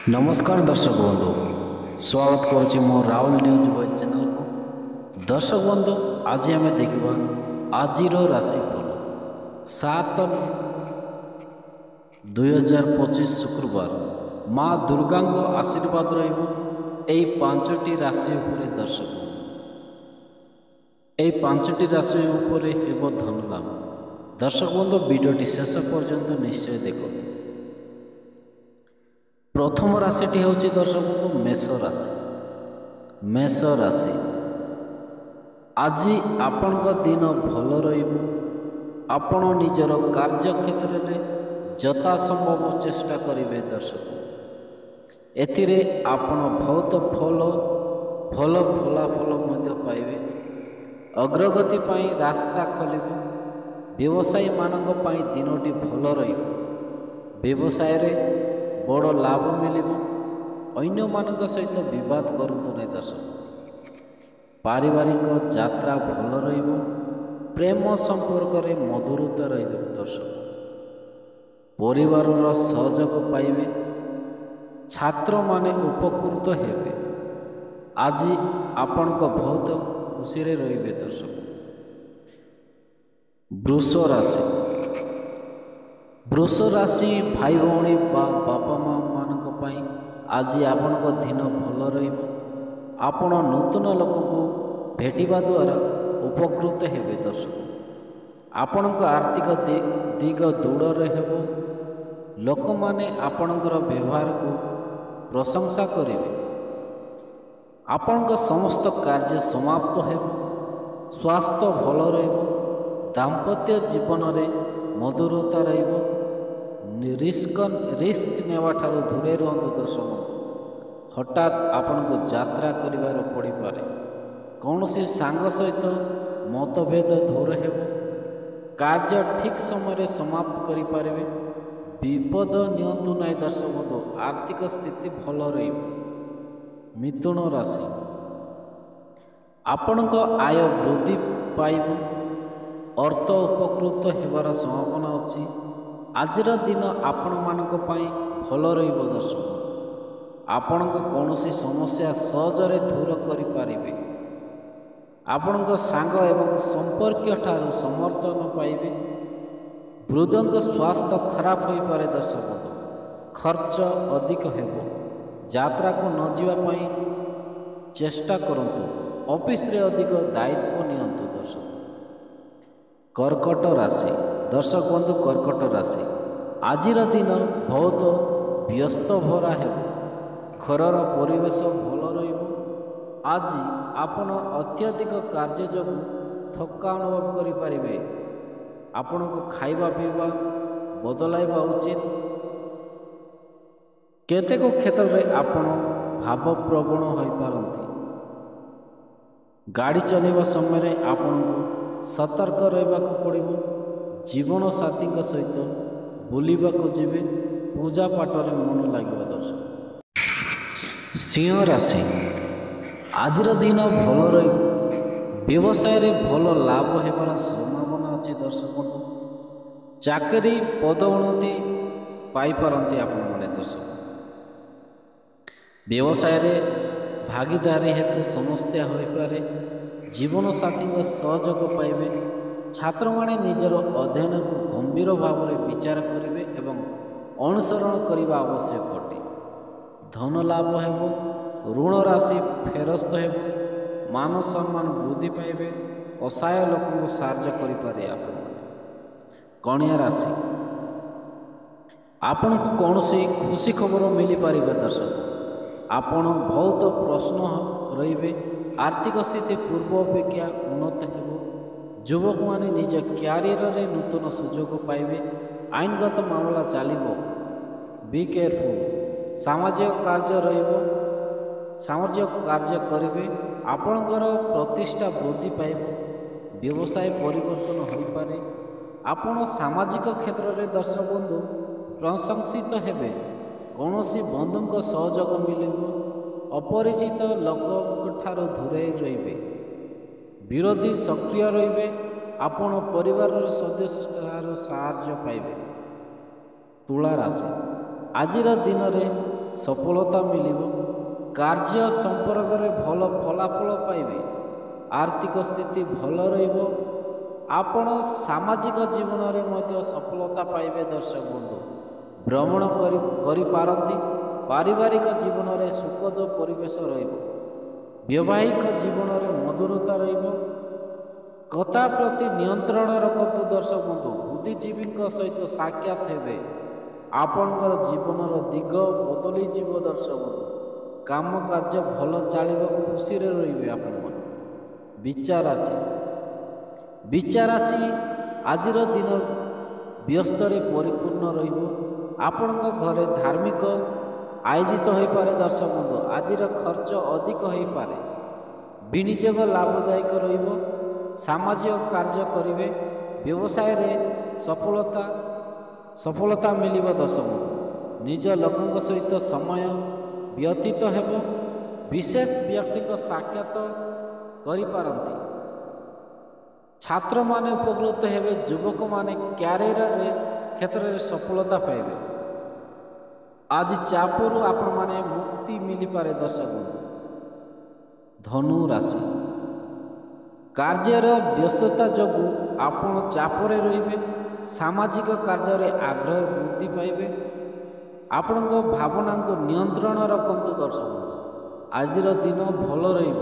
नमस्कार दर्शक बंधु, स्वागत करुच्ची मो राहुल न्यूज बॉय चैनल को। दर्शक बंधु, आज आम देखा आज राशिफल 7/2025 शुक्रवार। माँ दुर्गा आशीर्वाद रही पांचटी राशि उपरे। दर्शक बंधु, पांचटी राशि उपरे हेब धन लाभ। दर्शक बंधु, वीडियोटी शेष पर्यंत निश्चय देखो। प्रथम राशिटी हूँ दर्शक बंधु मेष राशि। मेष राशि आज आपण दिन भल आपण निजर कार्य क्षेत्र में जथा संभव चेष्टा करेंगे। दर्शक एथिरे आपण बहुत भल फलाफल पाइबे। अग्रगति पाई रास्ता खोलिबे। व्यवसायी मानक पाई दिनोटी भल रहिबो। व्यवसाय रे बड़ लाभ मिलिबो। अन्य मानक सहित विवाद करंतु नहीं। दर्शक पारिवारिक यात्रा भल रहिबो। प्रेम संपर्क रे मधुरता रहिबो। दर्शक परिवार सहयोग पाइबे। छात्र माने उपकृत हेबे। आज आपण बहुत खुशी रे रहिबे। दर्शक वृष राशि। वृष राशि भाई भौणी बापा माँ मानक पाई आज आपण दिन भल रहिबो। आपण नूतन लोक को भेटिबा द्वारा उपकृत हेबे। दर्शक आपण आर्थिक दिग दृढ़ हेबो। लोक माने आपणकर व्यवहार को प्रशंसा करेंगे। आपण समस्त कार्य समाप्त हेबो। स्वास्थ्य भल रहिबो। दाम्पत्य जीवन रे मधुरता रहिबो। रिस्क नेवा ठारो दूरे रहंतु। दर्शक हठात आपण को यात्रा करिवार पड़ी पारे। कौनसी सांग सहित मतभेद दूर हेबो। कार्य ठीक समय समाप्त करि पारिबे। विपद नियंतु नाई। दर्शक बंधु आर्थिक स्थिति भल रहिबो। मिथुन राशि आपण आय वृद्धि पाइबो। अर्थ उपकृत हेबार संभावना अछि। आजर दिन आपण मानक पाई भल रहिबो। दर्शक आपण कौनसी समस्या सहजरे दूर करि पारिबे। आपण सांग एवं संपर्क ठारू समर्थन पाइबे। वृद्धों स्वास्थ्य खराब हो पारे। दर्शक खर्च अधिक हेबो। यात्रा को न जीवा पाई चेष्टा करंतु। ऑफिस रे अधिक दायित्व नियंतु। दर्शक कर्कट राशि। दर्शक बंधु कर्कट राशि आजिर दिन बहुत व्यस्त भरा हेबो। घरर परिवेश भल रहिबो। आज आपण अत्यधिक कार्य जोगु थका अनुभव करि पारिबे। आपण को खाइबा पीवा बदलाइबा उचित। केतेक क्षेत्र में आपण भावप्रवण हो पारंती। गाड़ी चलैबा समय आपण सतर्क रहिबा पड़िबो। जीवन साथी सहित बुलिबा को जिबे। पूजा पाठ रे मन लागिबो। दर्शक सिंह राशि आजर दिन भल रहिबो। व्यवसाय रे भल लाभ हेबार संभावना अछि। दर्शक बंधु चाकरी पदोन्नति पाई पारंती आपण माने। दर्शक व्यवसाय रे भागीदारी हेतु समस्या हो पारे। जीवन साथी सहयोग पाइबे। छात्र माने निजर अध्ययन को गंभीर भाव में विचार करेंगे एवं अनुसरण करने आवश्यक अटे। धन लाभ हेबो। ऋण राशि फेरस्त हेबो। मान सम्मान वृद्धि पाइबे। असहाय लोक को साहाय्य करिपारे। आपण कन्या राशि आपण को कौनसी खुशी खबर मिली पारिबे। दर्शक आपण बहुत प्रश्न रहिबे। आर्थिक स्थिति पूर्व अपेक्षा उन्नत हेबो। युवक माने निज क्यारियर रे नूतन सुजोग पाइबे। आईनगत मामला चलिबो। Be careful. सामाजिक कार्य रहिबो। सामाजिक कार्य करिबे। आपणकर प्रतिष्ठा वृद्धि पाइबो। व्यवसाय परिवर्तन हो पारे। आपण सामाजिक क्षेत्र रे दर्शक बंधु प्रशंसित हेबे। कौनसी बंधुक सहयोग मिलिबो। अपरिचित लोक ठारो दूरे रहिबे। विरोधी सक्रिय रहिबे। आपण परिवार सदस्य साहाय्य पाइबे। तुला राशि आजिर दिन में ସଫଳତା ମିଳିବ। କାର୍ଯ୍ୟ ସମ୍ପର୍କରେ ଭଲ ଫଳାଫଳ ପାଇବେ। ଆର୍ଥିକ ସ୍ଥିତି ଭଲ ରହିବ। ଆପଣ ସାମାଜିକ ଜୀବନରେ ମଧ୍ୟ ସଫଳତା ପାଇବେ। ଦର୍ଶକ ବନ୍ଧୁ ଭ୍ରମଣ କରିପାରନ୍ତି। ପାରିବାରିକ ଜୀବନରେ ସୁଖଦ ପରିବେଶ ରହିବ। ବୈବାହିକ ଜୀବନରେ ମଧୁରତା ରହିବ। କଥା ପ୍ରତି ନିୟନ୍ତ୍ରଣ ରଖନ୍ତୁ। ଦର୍ଶକ ବନ୍ଧୁ ବୁଦ୍ଧିଜୀବୀଙ୍କ ସହିତ ସାକ୍ଷାତ ହେବେ। ଆପଣଙ୍କର ଜୀବନର ଦିଗ ବଦଳିଯିବ। ଦର୍ଶକ ବନ୍ଧୁ କାମ କାର୍ଯ୍ୟ ଭଲ ଚାଲିବ। ଖୁସିରେ ରହିବେ ଆପଣମାନେ। ବିଚାର ରାଶି ଆଜିର ଦିନ ବ୍ୟସ୍ତରେ ପରିପୂର୍ଣ୍ଣ ରହିବ। ଆପଣଙ୍କ ଘରେ ଧାର୍ମିକ ଆୟୋଜିତ ହୋଇପାରେ। ଦର୍ଶକ ବନ୍ଧୁ ଆଜିର ଖର୍ଚ୍ଚ ଅଧିକ ହୋଇପାରେ। ବିନିଯୋଗ ଲାଭଦାୟକ ରହିବ। ସାମାଜିକ କାର୍ଯ୍ୟ କରିବେ। ବ୍ୟବସାୟରେ ସଫଳତା ମିଳିବ। ଦର୍ଶକ ବନ୍ଧୁ ନିଜ ଲୋକଙ୍କ ସହିତ ସମୟ ବ୍ୟତୀତ ହେବ। ବିଶେଷ ବ୍ୟକ୍ତିଙ୍କ ସାକ୍ଷାତ କରିପାରନ୍ତି। ଛାତ୍ରମାନେ ଉପକୃତ ହେବେ। ଯୁବକମାନେ କ୍ୟାରିୟର କ୍ଷେତ୍ରରେ ସଫଳତା ପାଇବେ। ଆଜି ଚାପରୁ ଆପଣମାନେ ମୁକ୍ତି ମିଳିପାରେ। ଦର୍ଶକ ଧନୁ ରାଶି କାର୍ଯ୍ୟର ବ୍ୟସ୍ତତା ଯୋଗୁଁ ଆପଣ ଚାପରେ ରହିବେ। ସାମାଜିକ କାର୍ଯ୍ୟରେ ଆଗ୍ରହ ବୃଦ୍ଧି ପାଇବେ। ଆପଣଙ୍କ ଭାବନାଙ୍କୁ ନିୟନ୍ତ୍ରଣ ରଖନ୍ତୁ। ଦର୍ଶକ ଆଜିର ଦିନ ଭଲ ରହିବ।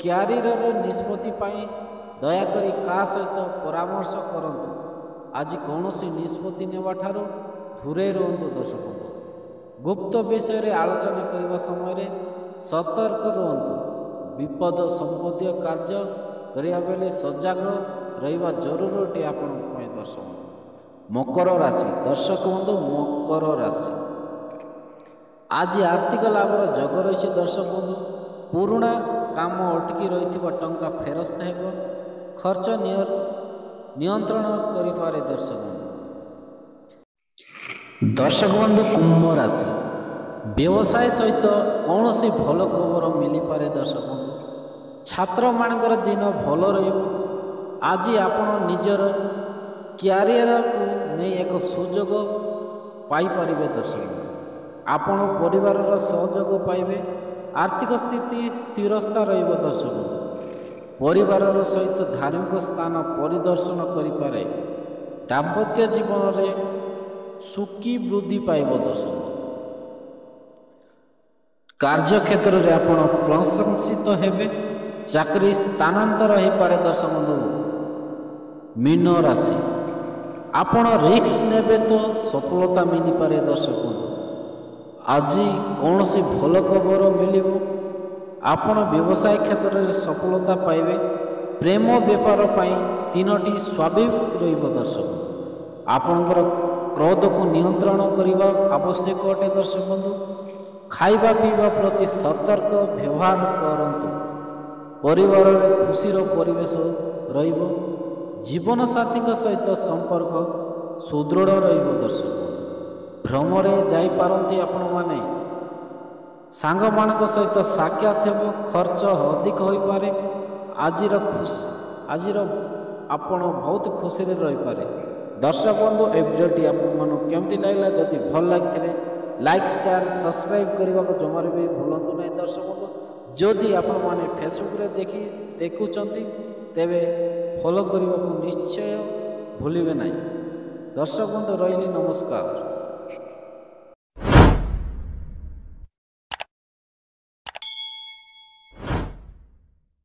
କ୍ୟାରିୟରର ନିଷ୍ପତ୍ତି ପାଇଁ ଦୟାକରି କାହା ସହିତ ପରାମର୍ଶ କରନ୍ତୁ। ଆଜି କୌଣସି ନିଷ୍ପତ୍ତି ନେବାଠାରୁ ଦୂରେଇ ରୁହନ୍ତୁ। ଦର୍ଶକ ଗୁପ୍ତ ବିଷୟରେ ଆଲୋଚନା କରିବା ସମୟରେ ସତର୍କ ରୁହନ୍ତୁ। ବିପଦ ସମ୍ବନ୍ଧୀୟ କାର୍ଯ୍ୟ କରିବା ବେଳେ ସଜାଗ ରହିବା ଜରୁରୀ ଅଟେ ଆପଣଙ୍କ ପାଇଁ। ଦର୍ଶକ ମକର ରାଶି ଦର୍ଶକ ବନ୍ଧୁ ମକର ରାଶି ଆଜି ଆର୍ଥିକ ଲାଭର ଯୋଗ ରହିଛି। ଦର୍ଶକ ବନ୍ଧୁ ପୁରୁଣା କାମ ଅଟକି ରହିଥିବା ଟଙ୍କା ଫେରସ୍ତ ହେବ। ଖର୍ଚ୍ଚ ନିୟନ୍ତ୍ରଣ କରିପାରେ। ଦର୍ଶକ ବନ୍ଧୁ କୁମ୍ଭ ରାଶି ବ୍ୟବସାୟ ସହିତ କୌଣସି ଭଲ ଖବର ମିଳିପାରେ। ଦର୍ଶକ ବନ୍ଧୁ ଛାତ୍ରମାନଙ୍କର ଦିନ ଭଲ ରହିବ। ଆଜି ଆପଣ ନିଜର କ୍ୟାରିୟରକୁ ନେଇ ଏକ ସୁଯୋଗ ପାଇପାରିବେ। ଦର୍ଶକ ଆପଣ ପରିବାରର ସହଯୋଗ ପାଇବେ। ଆର୍ଥିକ ସ୍ଥିତି ସ୍ଥିରତା ରହିବ। ଦର୍ଶକ ପରିବାରର ସହିତ ଧାର୍ମିକ ସ୍ଥାନ ପରିଦର୍ଶନ କରିପାରେ। ଦାମ୍ପତ୍ୟ ଜୀବନରେ ସୁଖୀ ବୃଦ୍ଧି ପାଇବ। ଦର୍ଶକ କାର୍ଯ୍ୟକ୍ଷେତ୍ରରେ ଆପଣ ପ୍ରଶଂସିତ ହେବେ। ଚାକିରି ସ୍ଥାନାନ୍ତର ହୋଇପାରେ। ଦର୍ଶକ ବନ୍ଧୁ ମୀନ ରାଶି ଆପଣ ରିସ୍କ ନେବେ ତ ସଫଳତା ମିଳିପାରେ। ଦର୍ଶକ ବନ୍ଧୁ ଆଜି କୌଣସି ଭଲ ଖବର ମିଳିବ। ଆପଣ ବ୍ୟବସାୟ କ୍ଷେତ୍ରରେ ସଫଳତା ପାଇବେ। ପ୍ରେମ ବେପାର ପାଇଁ ତିନୋଟି ସ୍ୱାଭାବିକ ରହିବ। ଦର୍ଶକ ଆପଣଙ୍କର କ୍ରୋଧକୁ ନିୟନ୍ତ୍ରଣ କରିବା ଆବଶ୍ୟକ ଅଟେ। ଦର୍ଶକ ବନ୍ଧୁ ଖାଇବା ପିଇବା ପ୍ରତି ସତର୍କ ବ୍ୟବହାର କରନ୍ତୁ। ପରିବାରରେ ଖୁସିର ପରିବେଶ ରହିବ। ଜୀବନସାଥୀଙ୍କ ସହିତ ସମ୍ପର୍କ ସୁଦୃଢ଼ ରହିବ। ଦର୍ଶକ ଭ୍ରମଣରେ ଯାଇପାରନ୍ତି। ଆପଣମାନେ ସାଙ୍ଗମାନଙ୍କ ସହିତ ସାକ୍ଷାତ ହେବ। ଖର୍ଚ୍ଚ ଅଧିକ ହୋଇପାରେ। ଆଜିର ଆପଣ ବହୁତ ଖୁସିରେ ରହିପାରେ। ଦର୍ଶକ ବନ୍ଧୁ ଏ ଭିଡ଼ିଓଟି ଆପଣମାନଙ୍କୁ କେମିତି ଲାଗିଲା? ଯଦି ଭଲ ଲାଗିଥିଲେ ଲାଇକ୍ ସେୟାର ସବସ୍କ୍ରାଇବ୍ କରିବାକୁ ଜମାରୁ ବି ଭୁଲନ୍ତୁ ନାହିଁ। ଦର୍ଶକ ବନ୍ଧୁ ଯଦି ଆପଣମାନେ ଫେସବୁକରେ ଦେଖୁଛନ୍ତି ତେବେ ଫଲୋ କରିବାକୁ ନିଶ୍ଚୟ ଭୁଲିବେ ନାହିଁ। ଦର୍ଶକ ବନ୍ଧୁ ରହିଲି ନମସ୍କାର।